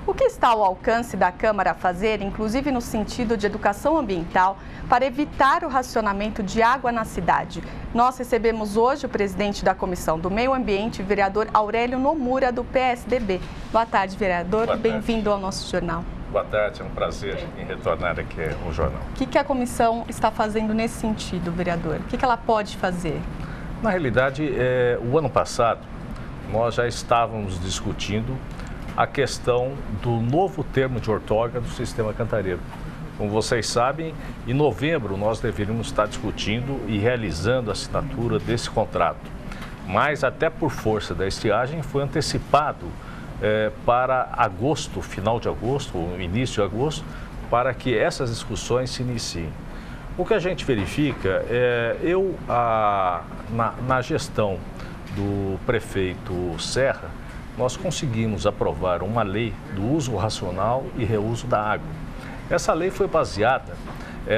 O que está ao alcance da Câmara a fazer, inclusive no sentido de educação ambiental, para evitar o racionamento de água na cidade? Nós recebemos hoje o presidente da Comissão do Meio Ambiente, vereador Aurélio Nomura, do PSDB. Boa tarde, vereador. Bem-vindo ao nosso jornal. Boa tarde, é um prazer em retornar aqui ao jornal. O que a comissão está fazendo nesse sentido, vereador? O que ela pode fazer? Na realidade, o ano passado, nós já estávamos discutindo a questão do novo termo de outorga do sistema cantareiro. Como vocês sabem, em novembro nós deveríamos estar discutindo e realizando a assinatura desse contrato. Mas até por força da estiagem foi antecipado para agosto, final de agosto, ou início de agosto, para que essas discussões se iniciem. O que a gente verifica na gestão do prefeito Serra, nós conseguimos aprovar uma lei do uso racional e reuso da água. Essa lei foi baseada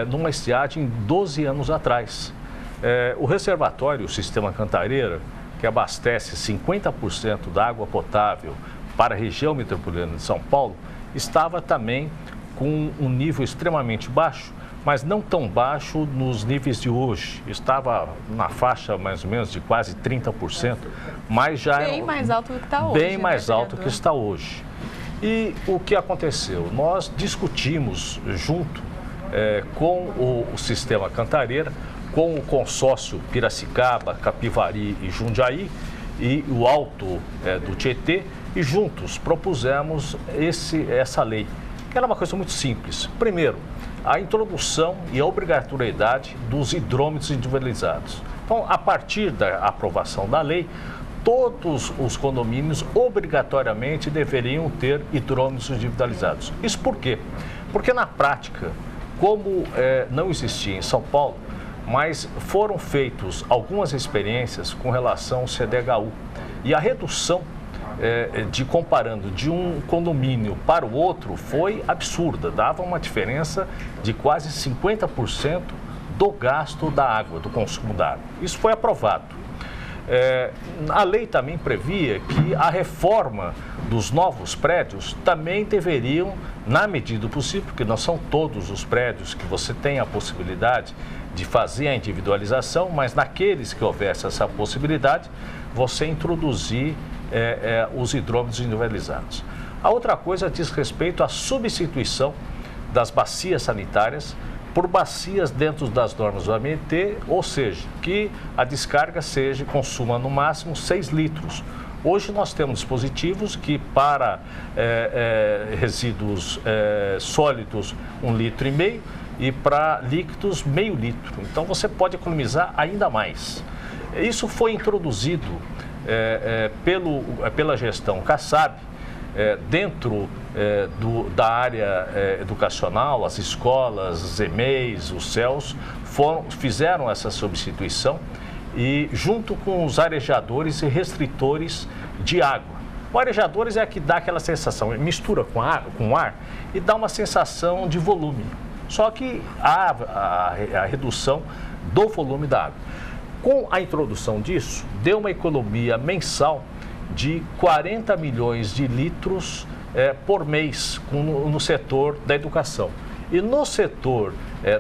numa estiagem 12 anos atrás. O reservatório, o sistema Cantareira, que abastece 50% da água potável para a região metropolitana de São Paulo, estava também com um nível extremamente baixo, mas não tão baixo nos níveis de hoje. Estava na faixa mais ou menos de quase 30%, mas já bem mais alto do que está hoje. Bem mais alto que está hoje. E o que aconteceu? Nós discutimos junto com o sistema Cantareira, com o consórcio Piracicaba, Capivari e Jundiaí e o Alto do Tietê, e juntos propusemos essa lei, que era uma coisa muito simples. Primeiro, a introdução e a obrigatoriedade dos hidrômetros individualizados. Então, a partir da aprovação da lei, todos os condomínios obrigatoriamente deveriam ter hidrômetros individualizados. Isso por quê? Porque na prática, como não existia em São Paulo, mas foram feitas algumas experiências com relação ao CDHU. E a redução comparando de um condomínio para o outro foi absurda, dava uma diferença de quase 50% do gasto da água, do consumo da água. Isso foi aprovado. A lei também previa que a reforma dos novos prédios também deveriam, na medida do possível, porque não são todos os prédios que você tem a possibilidade de fazer a individualização, mas naqueles que houvesse essa possibilidade, você introduzir os hidrômetros individualizados. A outra coisa diz respeito à substituição das bacias sanitárias por bacias dentro das normas do AMT, ou seja, que a descarga consuma no máximo 6 litros. Hoje nós temos dispositivos que para resíduos sólidos 1,5 litro e para líquidos meio litro. Então você pode economizar ainda mais. Isso foi introduzido pela gestão Kassab, dentro da área educacional, as escolas, os EMEIs, os CELS, fizeram essa substituição e junto com os arejadores e restritores de água. O arejadores é que dá aquela sensação, mistura com ar e dá uma sensação de volume. Só que há a redução do volume da água. Com a introdução disso, deu uma economia mensal de 40 milhões de litros por mês no setor da educação. E no setor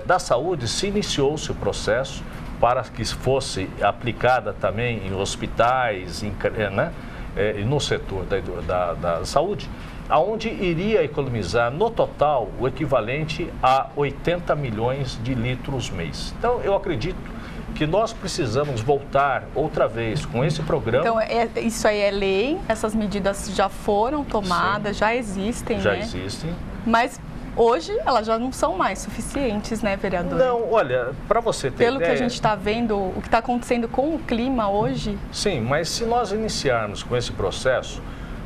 da saúde se iniciou-se o processo para que fosse aplicada também em hospitais, e no setor da saúde, aonde iria economizar no total o equivalente a 80 milhões de litros mês. Então, eu acredito que nós precisamos voltar outra vez com esse programa. Então, isso aí é lei, essas medidas já foram tomadas, sim, já existem, já existem. Mas hoje elas já não são mais suficientes, né, vereador? Não, olha, para você ter Pelo que a gente está vendo, o que está acontecendo com o clima hoje... Sim, mas se nós iniciarmos com esse processo,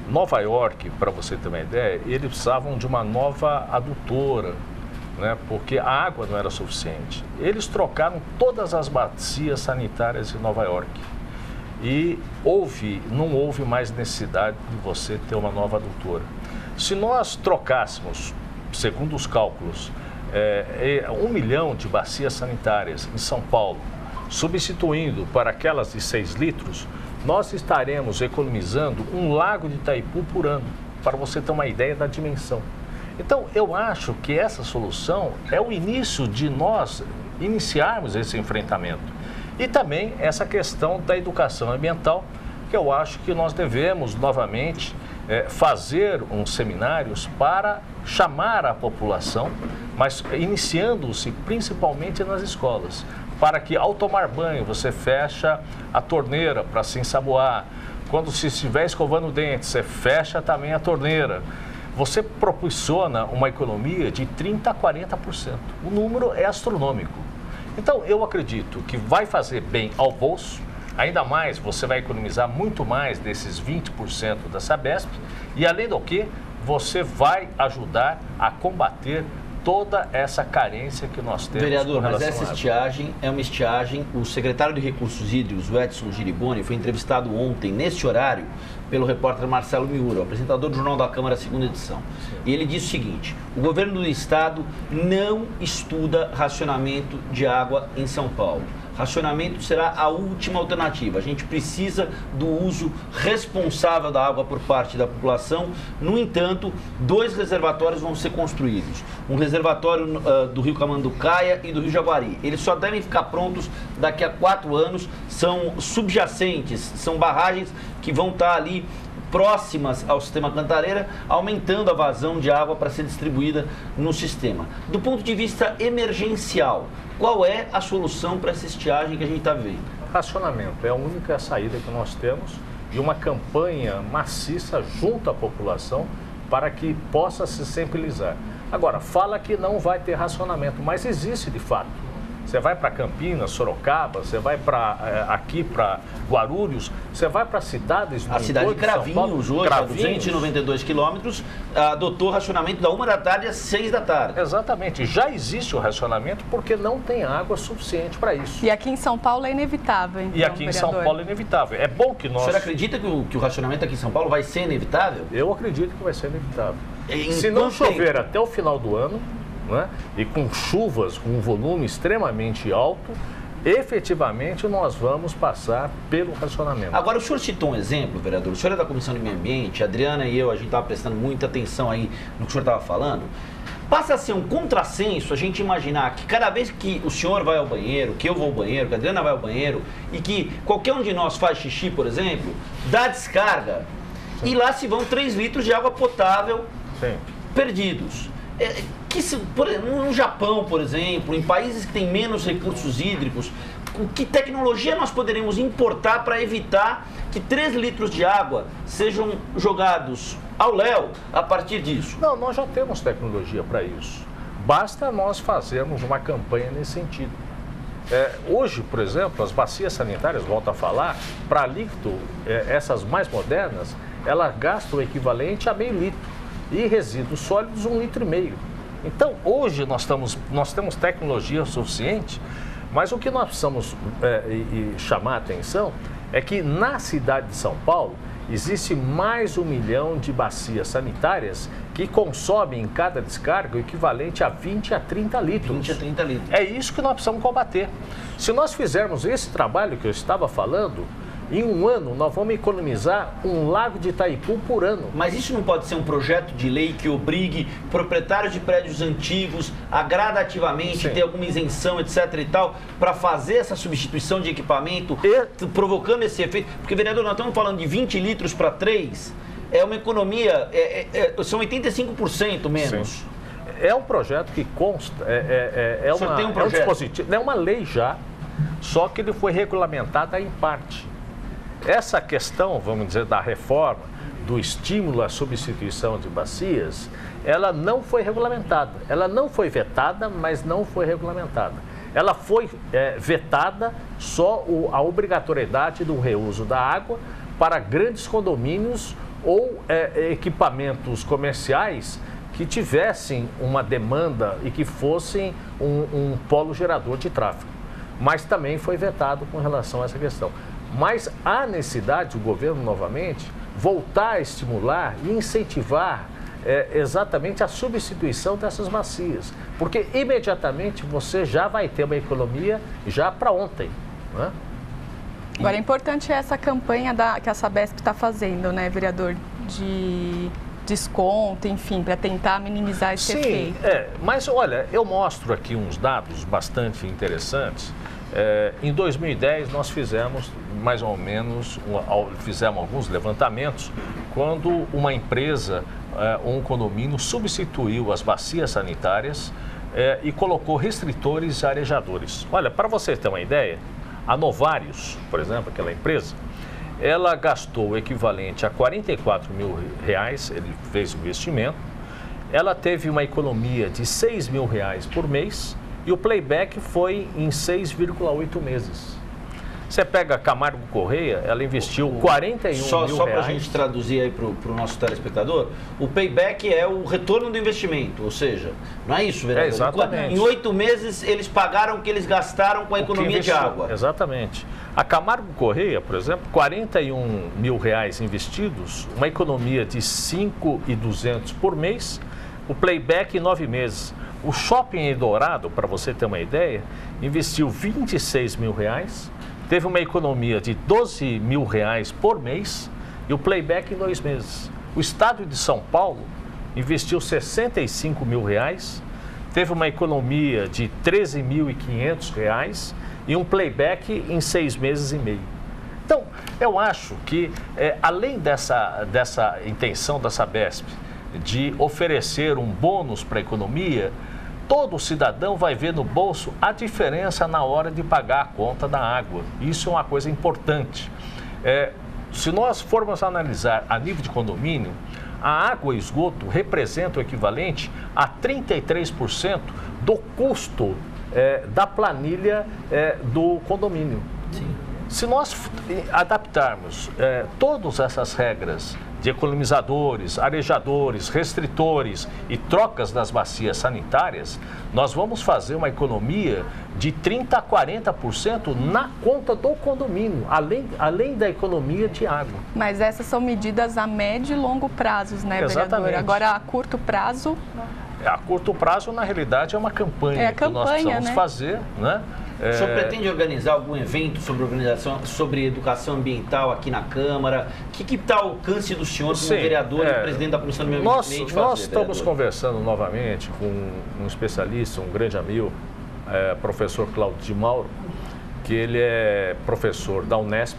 Nova York, para você ter uma ideia, eles precisavam de uma nova adutora, porque a água não era suficiente. Eles trocaram todas as bacias sanitárias em Nova York e não houve mais necessidade de você ter uma nova adutora. Se nós trocássemos, segundo os cálculos, 1 milhão de bacias sanitárias em São Paulo, substituindo para aquelas de 6 litros, nós estaremos economizando um lago de Itaipu por ano. para você ter uma ideia da dimensão. Então, eu acho que essa solução é o início de nós iniciarmos esse enfrentamento. E também essa questão da educação ambiental, que eu acho que nós devemos novamente fazer uns seminários para chamar a população, mas iniciando-se principalmente nas escolas, para que ao tomar banho você fecha a torneira para se ensaboar. Quando se estiver escovando o dente, você fecha também a torneira. Você proporciona uma economia de 30% a 40%. O número é astronômico. Então, eu acredito que vai fazer bem ao bolso, ainda mais você vai economizar muito mais desses 20% da Sabesp e, além do que, você vai ajudar a combater toda essa carência que nós temos. Vereador, mas essa estiagem é uma estiagem. O secretário de Recursos Hídricos, o Edson Giriboni, foi entrevistado ontem, nesse horário, pelo repórter Marcelo Miura, apresentador do Jornal da Câmara, segunda edição. Sim. E ele disse o seguinte: o governo do estado não estuda racionamento de água em São Paulo. Racionamento será a última alternativa. A gente precisa do uso responsável da água por parte da população. No entanto, 2 reservatórios vão ser construídos. Um reservatório do Rio Camanducaia e do Rio Jaguari. Eles só devem ficar prontos daqui a 4 anos. São subjacentes, são barragens que vão estar ali próximas ao sistema Cantareira, aumentando a vazão de água para ser distribuída no sistema. Do ponto de vista emergencial, qual é a solução para essa estiagem que a gente está vendo? Racionamento é a única saída que nós temos e uma campanha maciça junto à população para que possa se sensibilizar. Agora, fala que não vai ter racionamento, mas existe de fato. Você vai para Campinas, Sorocaba, você vai aqui para Guarulhos, você vai para cidades... A cidade de Cravinhos, hoje, a 292 quilômetros, adotou racionamento da 1 da tarde às 6 da tarde. Exatamente. Já existe o racionamento porque não tem água suficiente para isso. E aqui em São Paulo é inevitável, então, E aqui em São Paulo é inevitável. É bom que nós... O senhor acredita que o racionamento aqui em São Paulo vai ser inevitável? Eu acredito que vai ser inevitável. Se não chover até o final do ano, né, e com chuvas com um volume extremamente alto, efetivamente nós vamos passar pelo racionamento. Agora, o senhor citou um exemplo, vereador. O senhor é da Comissão de Meio Ambiente, a Adriana e eu, a gente estava prestando muita atenção aí no que o senhor estava falando. Passa a ser um contrassenso a gente imaginar que cada vez que o senhor vai ao banheiro, que eu vou ao banheiro, que a Adriana vai ao banheiro, e que qualquer um de nós faz xixi, por exemplo, dá descarga, sim, e lá se vão 3 litros de água potável, sim, perdidos. No Japão, por exemplo, em países que têm menos recursos hídricos, que tecnologia nós poderemos importar para evitar que 3 litros de água sejam jogados ao léu a partir disso? Não, nós já temos tecnologia para isso. Basta nós fazermos uma campanha nesse sentido. Hoje, por exemplo, as bacias sanitárias, volto a falar, para líquido, essas mais modernas, elas gastam o equivalente a meio litro. E resíduos sólidos, 1,5 litro. Então, hoje nós temos tecnologia suficiente, mas o que nós precisamos chamar a atenção é que na cidade de São Paulo existe mais 1 milhão de bacias sanitárias que consomem em cada descarga o equivalente a 20 a 30 litros. 20 a 30 litros. É isso que nós precisamos combater. Se nós fizermos esse trabalho que eu estava falando, em 1 ano, nós vamos economizar um lago de Itaipu por ano. Mas isso não pode ser um projeto de lei que obrigue proprietários de prédios antigos a gradativamente, sim, ter alguma isenção, etc. e tal, para fazer essa substituição de equipamento, provocando esse efeito? Porque, vereador, nós estamos falando de 20 litros para 3, é uma economia, são 85% menos. Sim. É um projeto que consta, é um dispositivo, é uma lei já, só que ele foi regulamentado em parte. Essa questão, vamos dizer, da reforma, do estímulo à substituição de bacias, ela não foi regulamentada. Ela não foi vetada, mas não foi regulamentada. Ela foi vetada só a obrigatoriedade do reuso da água para grandes condomínios ou equipamentos comerciais que tivessem uma demanda e que fossem um polo gerador de tráfego. Mas também foi vetado com relação a essa questão. Mas há necessidade do governo, novamente, voltar a estimular e incentivar exatamente a substituição dessas bacias. Porque imediatamente você já vai ter uma economia já para ontem, né? Agora, é importante essa campanha que a Sabesp está fazendo, né, vereador? De desconto, enfim, para tentar minimizar esse efeito. Mas olha, eu mostro aqui uns dados bastante interessantes. Em 2010 nós fizemos mais ou menos, fizemos alguns levantamentos quando uma empresa, um condomínio substituiu as bacias sanitárias e colocou restritores e arejadores. Olha, para você ter uma ideia, a Novarius, por exemplo, aquela empresa, ela gastou o equivalente a R$44 mil, ele fez o investimento, ela teve uma economia de R$6 mil por mês e o playback foi em 6,8 meses. Você pega a Camargo Correia, ela investiu 41 mil reais. Só para a gente traduzir aí para o nosso telespectador, o payback é o retorno do investimento, ou seja, não é isso, vereador? Exatamente. Em 8 meses eles pagaram o que eles gastaram com a economia de água. Exatamente. A Camargo Correia, por exemplo, 41 mil reais investidos, uma economia de 5.200 por mês, o playback em 9 meses. O Shopping Eldorado, para você ter uma ideia, investiu 26 mil reais, teve uma economia de 12 mil reais por mês e o playback em 2 meses. O Estado de São Paulo investiu 65 mil reais, teve uma economia de 13.500 reais e um playback em 6 meses e meio. Então, eu acho que, além dessa intenção da Sabesp de oferecer um bônus para a economia, todo cidadão vai ver no bolso a diferença na hora de pagar a conta da água. Isso é uma coisa importante. Se nós formos analisar a nível de condomínio, a água e esgoto representam o equivalente a 33% do custo da planilha do condomínio. Sim. Se nós adaptarmos todas essas regras de economizadores, arejadores, restritores e trocas das bacias sanitárias, nós vamos fazer uma economia de 30% a 40% na conta do condomínio, além da economia de água. Mas essas são medidas a médio e longo prazos, né, vereador? Agora, a curto prazo... A curto prazo, na realidade, é uma campanha que nós precisamos fazer, né? O senhor pretende organizar algum evento sobre educação ambiental aqui na Câmara? Que está o alcance do senhor como vereador e presidente da Comissão do Meio Ambiente? Nós estamos conversando novamente com um especialista, um grande amigo, professor Cláudio de Mauro, que ele é professor da Unesp,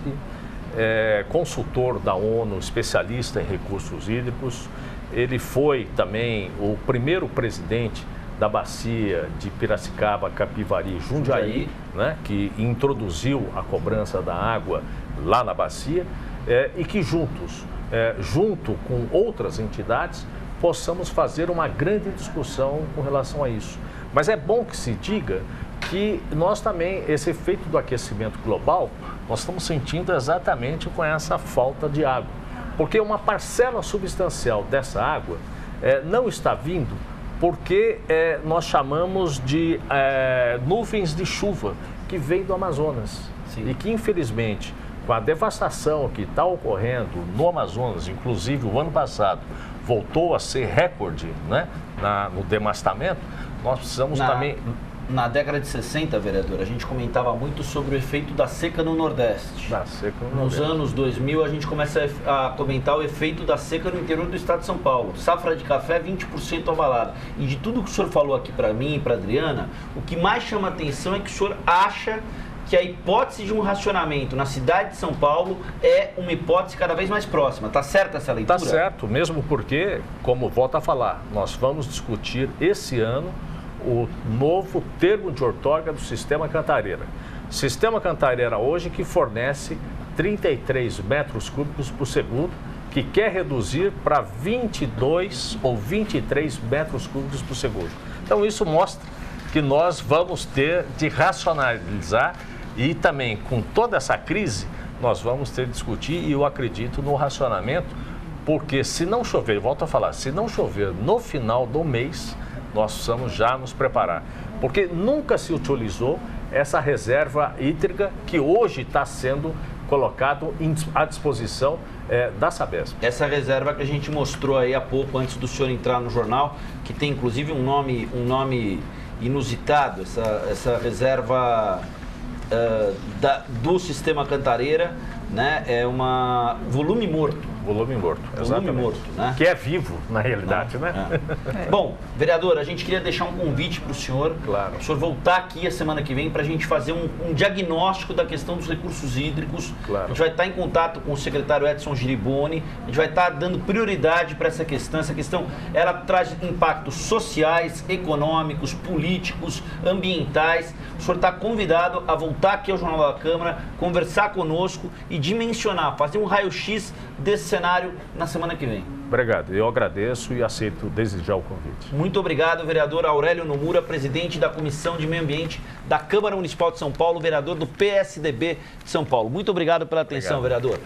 consultor da ONU, especialista em recursos hídricos. Ele foi também o primeiro presidente da bacia de Piracicaba, Capivari e Jundiaí, né, que introduziu a cobrança da água lá na bacia e que juntos, junto com outras entidades, possamos fazer uma grande discussão com relação a isso. Mas é bom que se diga que nós também, esse efeito do aquecimento global, nós estamos sentindo exatamente com essa falta de água. Porque uma parcela substancial dessa água não está vindo porque nós chamamos de nuvens de chuva que vêm do Amazonas. Sim. E que, infelizmente, com a devastação que está ocorrendo no Amazonas, inclusive o ano passado, voltou a ser recorde, né, no desmatamento, nós precisamos também... Na década de 60, vereador, a gente comentava muito sobre o efeito da seca no Nordeste. Nos anos 2000, a gente começa a comentar o efeito da seca no interior do estado de São Paulo. Safra de café 20% abalada. E de tudo que o senhor falou aqui para mim e para a Adriana, o que mais chama atenção é que o senhor acha que a hipótese de um racionamento na cidade de São Paulo é uma hipótese cada vez mais próxima. Está certa essa leitura? Está certo, mesmo porque, como volto a falar, nós vamos discutir esse ano o novo termo de outorga do Sistema Cantareira. Sistema Cantareira hoje que fornece 33 metros cúbicos por segundo, que quer reduzir para 22 ou 23 metros cúbicos por segundo. Então isso mostra que nós vamos ter de racionalizar e também com toda essa crise nós vamos ter de discutir e eu acredito no racionamento, porque se não chover, volto a falar, se não chover no final do mês, nós precisamos já nos preparar, porque nunca se utilizou essa reserva hídrica que hoje está sendo colocado à disposição da Sabesp. Essa reserva que a gente mostrou aí há pouco, antes do senhor entrar no jornal, que tem inclusive um nome inusitado, essa reserva do Sistema Cantareira, né, é uma volume morto. Volume morto, exatamente. Volume morto, né? Que é vivo, na realidade, né? Bom, vereador, a gente queria deixar um convite para o senhor. Claro. O senhor voltar aqui a semana que vem para a gente fazer um diagnóstico da questão dos recursos hídricos. Claro. A gente vai estar em contato com o secretário Edson Giriboni. A gente vai estar dando prioridade para essa questão. Essa questão, ela traz impactos sociais, econômicos, políticos, ambientais. O senhor está convidado a voltar aqui ao Jornal da Câmara, conversar conosco e dimensionar, fazer um raio-x desse cenário na semana que vem. Obrigado, eu agradeço e aceito desde já o convite. Muito obrigado, vereador Aurélio Nomura, presidente da Comissão de Meio Ambiente da Câmara Municipal de São Paulo, vereador do PSDB de São Paulo. Muito obrigado pela atenção, vereador.